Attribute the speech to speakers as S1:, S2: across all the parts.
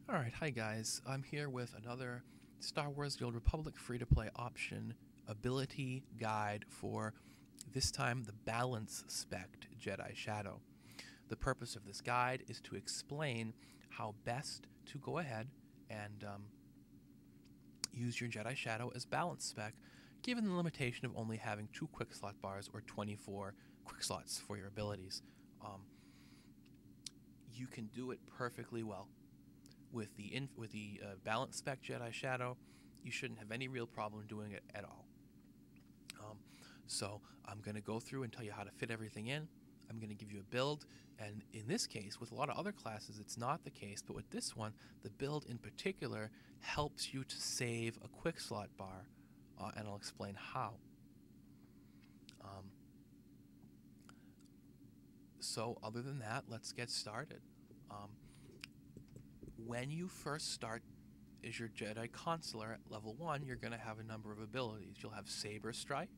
S1: Alright, hi guys. I'm here with another Star Wars The Old Republic free-to-play option ability guide for, this time, the Balance Spec Jedi Shadow. The purpose of this guide is to explain how best to go ahead and use your Jedi Shadow as Balance Spec, given the limitation of only having 2 quick slot bars or 24 quick slots for your abilities. You can do it perfectly well. With the Balance Spec Jedi Shadow, you shouldn't have any real problem doing it at all. So I'm going to go through and tell you how to fit everything in. I'm going to give you a build, and in this case, with a lot of other classes, it's not the case, but with this one, the build in particular helps you to save a quick slot bar, and I'll explain how. So other than that, let's get started. When you first start as your Jedi Consular at level 1, you're going to have a number of abilities. You'll have Saber Strike.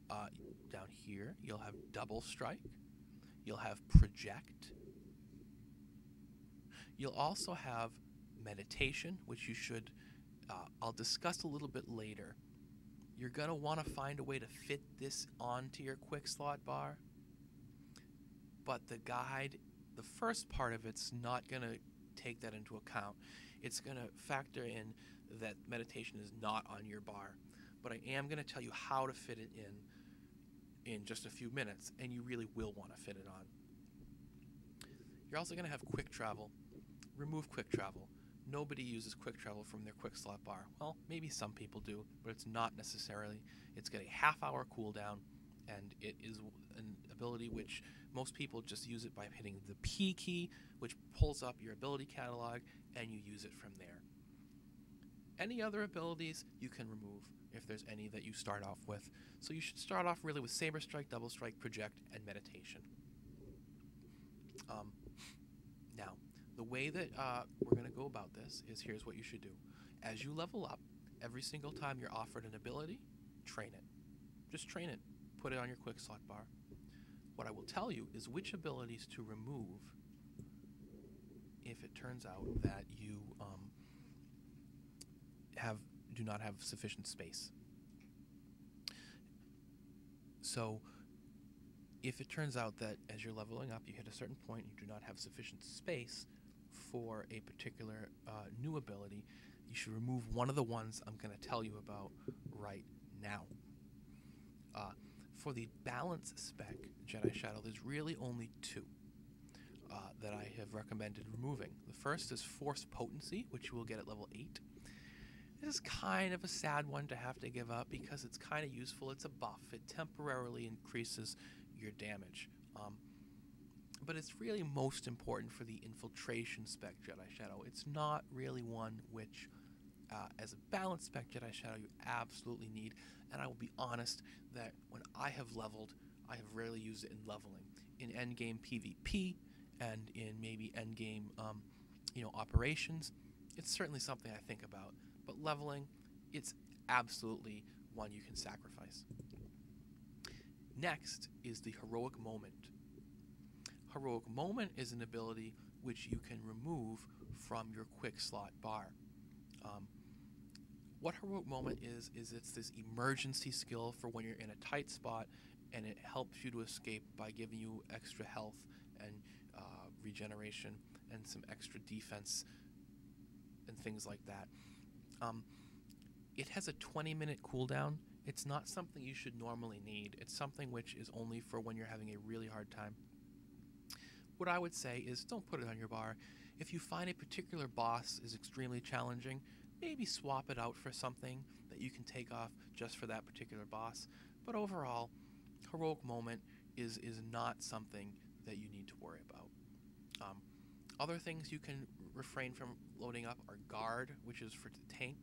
S1: Down here, you'll have Double Strike. You'll have Project. You'll also have Meditation, which you should, I'll discuss a little bit later. You're going to want to find a way to fit this onto your quick slot bar. But the guide, the first part of it's not going to take that into account. It's going to factor in that meditation is not on your bar, but I am going to tell you how to fit it in just a few minutes, and you really will want to fit it on. You're also going to have quick travel. Remove quick travel. Nobody uses quick travel from their quick slot bar. Well, maybe some people do, but it's not necessarily. It's got a half-hour cooldown, and it is an ability which most people just use it by hitting the P key, which pulls up your ability catalog, and you use it from there. Any other abilities you can remove if there's any that you start off with. So you should start off really with Saber Strike, Double Strike, Project, and Meditation. Now, the way that we're going to go about this is, here's what you should do. As you level up, every single time you're offered an ability, train it. Just train it. Put it on your quick slot bar. What I will tell you is which abilities to remove if it turns out that you do not have sufficient space. So if it turns out that as you're leveling up, you hit a certain point, you do not have sufficient space for a particular new ability, you should remove one of the ones I'm going to tell you about right now. For the Balance Spec Jedi Shadow, there's really only 2 that I have recommended removing. The first is Force Potency, which you will get at level 8. This is kind of a sad one to have to give up because it's kind of useful. It's a buff. It temporarily increases your damage. But it's really most important for the Infiltration Spec Jedi Shadow. It's not really one which, as a Balance Spec Jedi Shadow, you absolutely need. And I will be honest that when I have leveled, I have rarely used it in leveling. In endgame PvP and in maybe endgame operations, it's certainly something I think about. But leveling, it's absolutely one you can sacrifice. Next is the Heroic Moment. Heroic Moment is an ability which you can remove from your quick slot bar. What Heroic Moment is it's this emergency skill for when you're in a tight spot, and it helps you to escape by giving you extra health and regeneration and some extra defense and things like that. It has a 20-minute cooldown. It's not something you should normally need. It's something which is only for when you're having a really hard time. What I would say is don't put it on your bar. If you find a particular boss is extremely challenging, maybe swap it out for something that you can take off just for that particular boss. But overall, Heroic Moment is not something that you need to worry about. Other things you can refrain from loading up are Guard, which is for the tank.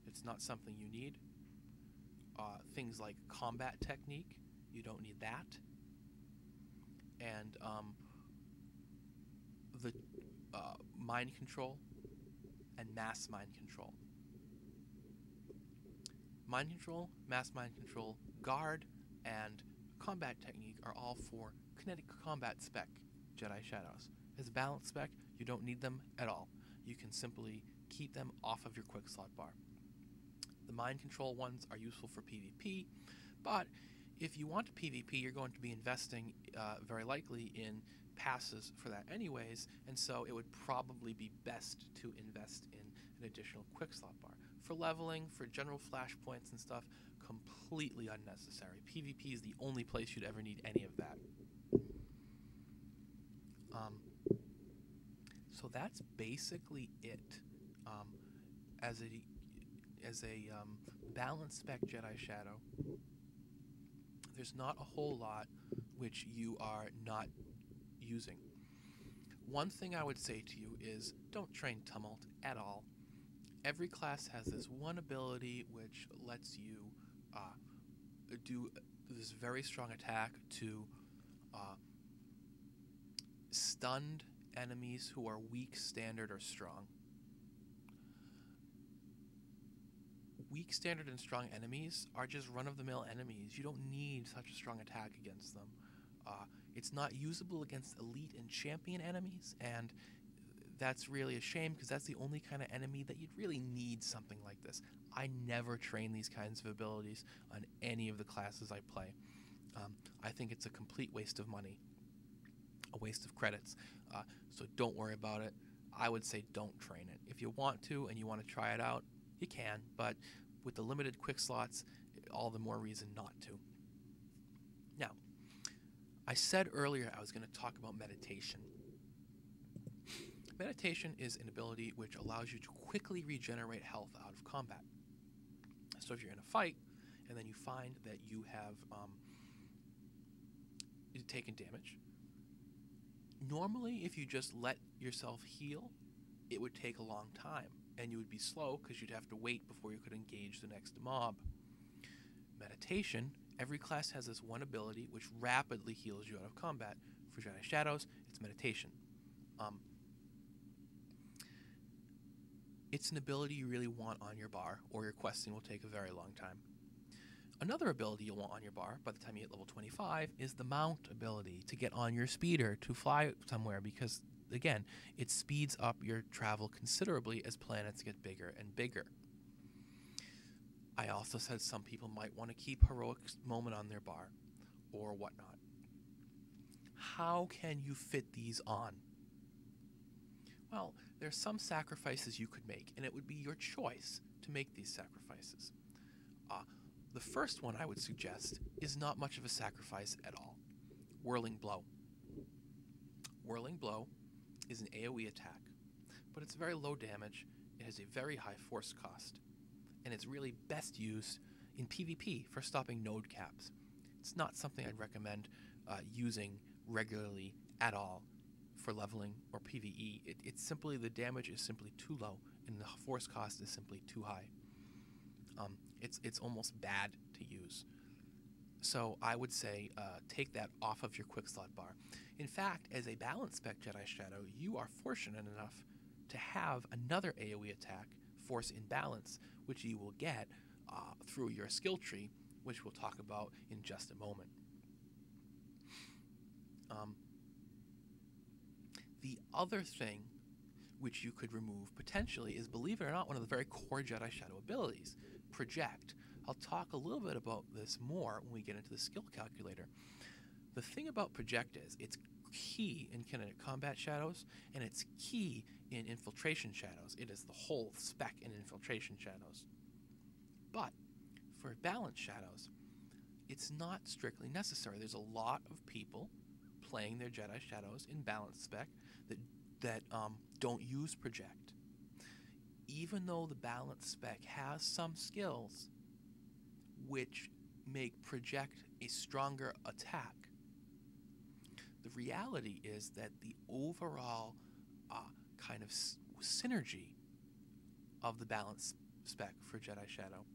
S1: It's not something you need. Things like Combat Technique, you don't need that. And the Mind Control and Mass Mind Control. Mind Control, Mass Mind Control, Guard, and Combat Technique are all for Kinetic Combat Spec Jedi Shadows. As Balance Spec, you don't need them at all. you can simply keep them off of your quick slot bar. The mind control ones are useful for PvP, but if you want to PvP, you're going to be investing very likely in passes for that anyways, and so it would probably be best to invest in an additional quick slot bar. For leveling, for general flashpoints and stuff, completely unnecessary. PvP is the only place you'd ever need any of that. So that's basically it. As a balanced spec Jedi Shadow, there's not a whole lot which you are not using. One thing I would say to you is don't train Tumult at all. Every class has this one ability which lets you do this very strong attack to stunned enemies who are weak, standard, or strong. Weak, standard, and strong enemies are just run-of-the-mill enemies. You don't need such a strong attack against them. It's not usable against elite and champion enemies, and that's really a shame because that's the only kind of enemy that you'd really need something like this. I never train these kinds of abilities on any of the classes I play. I think it's a complete waste of money, a waste of credits, so don't worry about it. I would say don't train it. If you want to and you want to try it out, you can, but with the limited quick slots, all the more reason not to. Now, I said earlier I was going to talk about meditation. Meditation is an ability which allows you to quickly regenerate health out of combat. So if you're in a fight and then you find that you have taken damage, normally if you just let yourself heal, it would take a long time and you would be slow because you'd have to wait before you could engage the next mob. Meditation, every class has this one ability which rapidly heals you out of combat. For Jedi Shadows, it's meditation. It's an ability you really want on your bar, or your questing will take a very long time. Another ability you'll want on your bar by the time you hit level 25 is the mount ability, to get on your speeder to fly somewhere, because again, it speeds up your travel considerably as planets get bigger and bigger. I also said some people might want to keep heroic moment on their bar or whatnot. How can you fit these on? Well, there's some sacrifices you could make, and it would be your choice to make these sacrifices. The first one I would suggest is not much of a sacrifice at all. Whirling Blow. Whirling Blow is an AoE attack, but it's very low damage, it has a very high force cost, and it's really best used in PvP for stopping node caps. It's not something I'd recommend using regularly at all for leveling or PvE. It's simply, the damage is simply too low and the force cost is simply too high. It's almost bad to use. So I would say take that off of your quick slot bar. In fact, as a balanced spec Jedi Shadow, you are fortunate enough to have another AoE attack, Force in Balance, which you will get through your skill tree, which we'll talk about in just a moment. The other thing which you could remove potentially is, believe it or not, one of the very core Jedi Shadow abilities, Project. I'll talk a little bit about this more when we get into the skill calculator. The thing about Project is it's key in kinetic combat shadows, and it's key in infiltration shadows. It is the whole spec in infiltration shadows. But for balanced shadows, it's not strictly necessary. There's a lot of people playing their Jedi Shadows in balanced spec that don't use Project. Even though the balanced spec has some skills which make Project a stronger attack, the reality is that the overall kind of synergy of the balanced spec for Jedi Shadow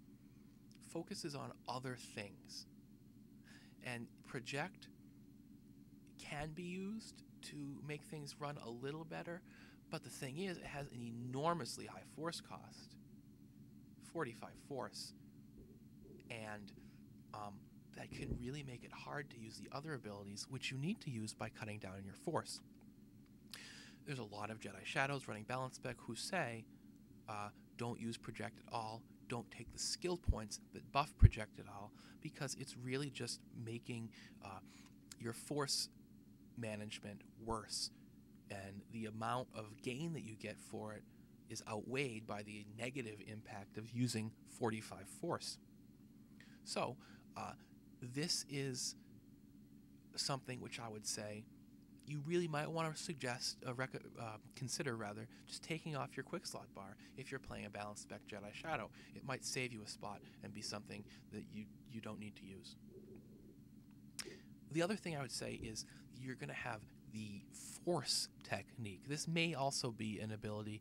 S1: focuses on other things. And Project can be used to make things run a little better, but the thing is, it has an enormously high force cost, 45 force, and that can really make it hard to use the other abilities which you need to use by cutting down on your force. there's a lot of Jedi Shadows running balance spec who say, don't use project at all, don't take the skill points that buff project at all, because it's really just making your force management worse, and the amount of gain that you get for it is outweighed by the negative impact of using 45 force. So this is something which I would say you really might want to consider just taking off your quick slot bar if you're playing a balanced spec Jedi Shadow. It might save you a spot and be something that you don't need to use. The other thing I would say is you're going to have the force technique. This may also be an ability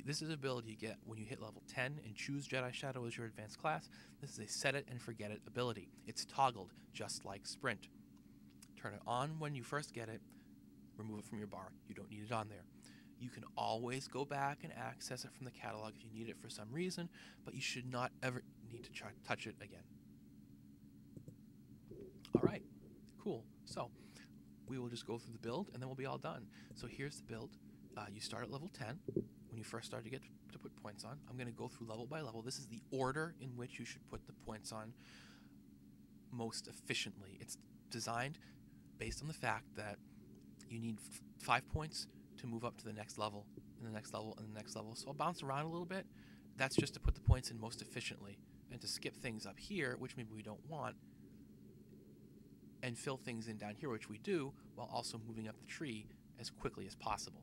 S1: this is an ability you get when you hit level 10 and choose Jedi Shadow as your advanced class. This is a set it and forget it ability. It's toggled just like Sprint. Turn it on when you first get it, remove it from your bar. You don't need it on there. You can always go back and access it from the catalog if you need it for some reason, but you should not ever need to touch it again. All right, cool. So we will just go through the build and then we'll be all done. So here's the build. You start at level 10 when you first start to get to put points on. I'm going to go through level by level. This is the order in which you should put the points on most efficiently. It's designed based on the fact that you need 5 points to move up to the next level, and the next level, and the next level. So I'll bounce around a little bit. That's just to put the points in most efficiently, and to skip things up here, which maybe we don't want, and fill things in down here, which we do, while also moving up the tree as quickly as possible.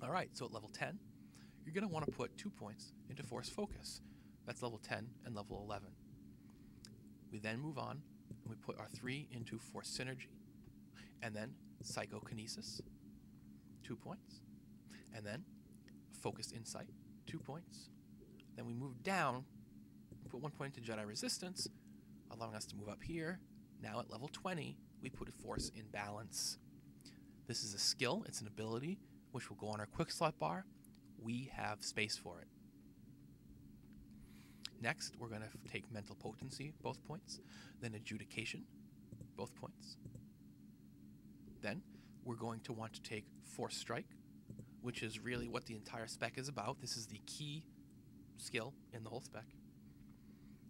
S1: All right, so at level 10, you're going to want to put 2 points into Force Focus. That's level 10 and level 11. We then move on, and we put our 3 into Force Synergy, and then Psychokinesis, 2 points, and then Focused Insight, 2 points. Then we move down, put 1 point into Jedi Resistance, allowing us to move up here. Now at level 20, we put a Force in Balance. This is a skill, it's an ability, which will go on our quick slot bar. We have space for it. Next, we're going to take Mental Potency, both points, then Adjudication, both points. Then we're going to want to take Force Strike, which is really what the entire spec is about. This is the key skill in the whole spec.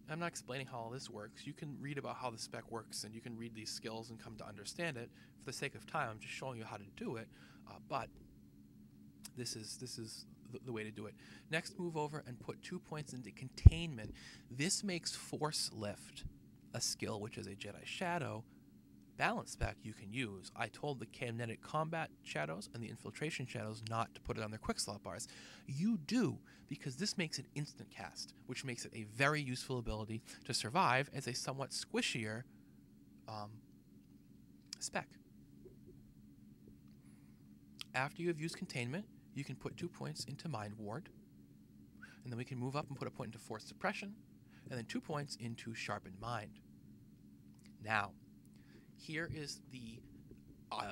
S1: I'm not explaining how all this works. You can read about how the spec works, and you can read these skills and come to understand it. For the sake of time, I'm just showing you how to do it, but this is the way to do it. Next, move over and put 2 points into Containment. This makes Force Lift a skill, which is a Jedi Shadow balance spec you can use. I told the Kinetic Combat Shadows and the Infiltration Shadows not to put it on their quick slot bars. You do, because this makes it instant cast, which makes it a very useful ability to survive as a somewhat squishier spec. After you have used Containment, you can put 2 points into Mind Ward, and then we can move up and put a point into Force Suppression, and then 2 points into Sharpened Mind. Now, here is the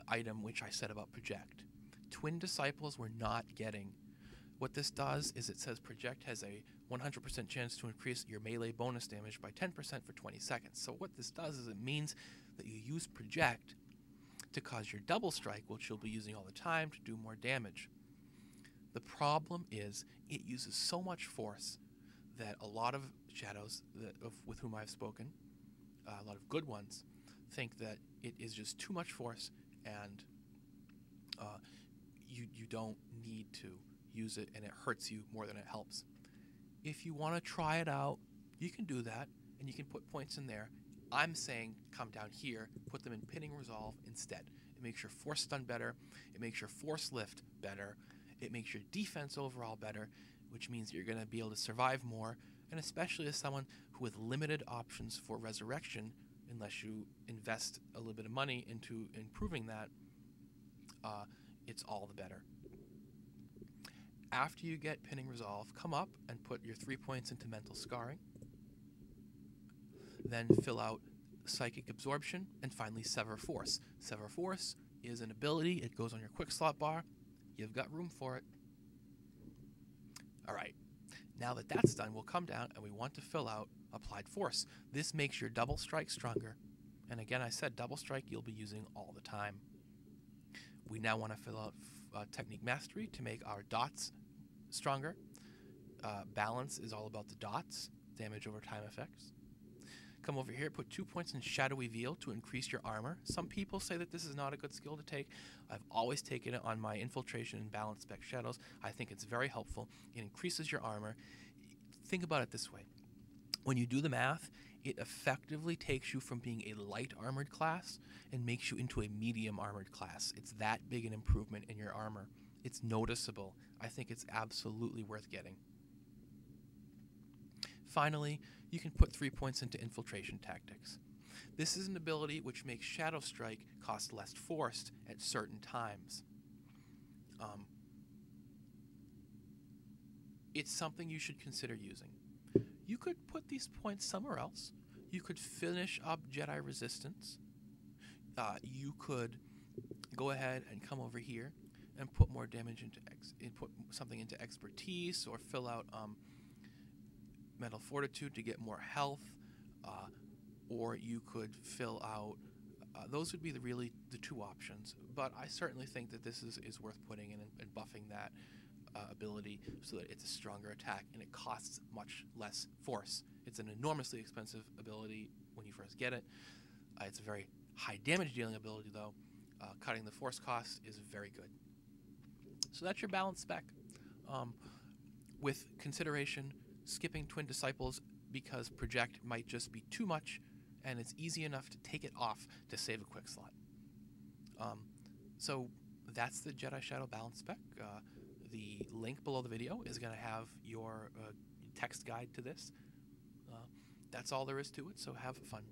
S1: item which I said about Project. Twin Disciples we're not getting. What this does is it says Project has a 100% chance to increase your melee bonus damage by 10% for 20 seconds. So what this does is it means that you use Project to cause your double strike, which you'll be using all the time, to do more damage. The problem is it uses so much force that a lot of shadows with whom I've spoken, a lot of good ones, think that it is just too much force, and you don't need to use it, and it hurts you more than it helps. If you want to try it out, you can do that, and you can put points in there. I'm saying come down here, put them in Pinning Resolve instead. It makes your Force Stun better, it makes your Force Lift better, it makes your defense overall better, which means you're going to be able to survive more, and especially as someone who with limited options for resurrection, unless you invest a little bit of money into improving that, it's all the better. After you get Pinning Resolve, come up and put your 3 points into Mental Scarring, then fill out Psychic Absorption, and finally Sever Force. Sever Force is an ability, it goes on your quick slot bar, you've got room for it. Alright, now that that's done, we'll come down and we want to fill out Applied Force. This makes your double strike stronger, and again I said double strike you'll be using all the time. We now want to fill out technique mastery to make our dots stronger. Balance is all about the dots, damage over time effects. Come over here, put 2 points in shadowy veil to increase your armor. Some people say that this is not a good skill to take. I've always taken it on my infiltration and balance spec shadows. I think it's very helpful. It increases your armor. Think about it this way. When you do the math, it effectively takes you from being a light armored class and makes you into a medium armored class. It's that big an improvement in your armor. It's noticeable. I think it's absolutely worth getting. Finally, you can put 3 points into infiltration tactics. This is an ability which makes Shadow Strike cost less force at certain times. It's something you should consider using. You could put these points somewhere else. You could finish up Jedi Resistance. You could go ahead and come over here and put more damage into put something into Expertise, or fill out Mental Fortitude to get more health, or you could fill out, those would be the two options, but I certainly think that this is worth putting in and buffing that ability so that it's a stronger attack and it costs much less force. It's an enormously expensive ability when you first get it. It's a very high damage dealing ability though. Cutting the force cost is very good. So that's your balance spec. With consideration, skipping Twin Disciples because Project might just be too much, and it's easy enough to take it off to save a quick slot. So that's the Jedi Shadow balance spec. The link below the video is going to have your text guide to this. That's all there is to it, so have fun.